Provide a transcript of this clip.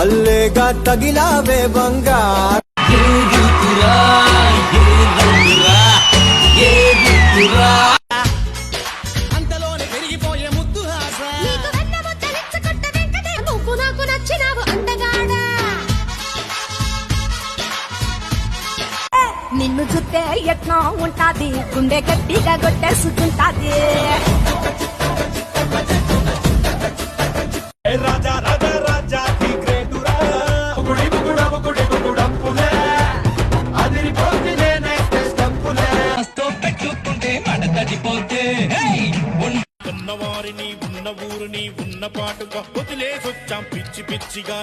భలేగా తగిలావే బంగారు అంతలోనే పెరిగిపోయే ముద్దు హాస నువ్వు నాకు నచ్చినావు అందగాడా నిన్ను చూస్తే ఎట్లా ఉంటాది గుండె గట్టిగా కొట్టేసుకుంటాది రాజా రాజా రాజా గ్రేటురా బుగుడి బుగుడ బుగుడి బుగుడంపులే అదిరిపోతే నేనైతే స్టంపులే తో పెట్టుకుంటే మడతడిపోతే ఉన్నవారిని ఉన్న ఊరిని ఉన్న పాటుగా వదిలేసొచ్చాం పిచ్చి పిచ్చిగా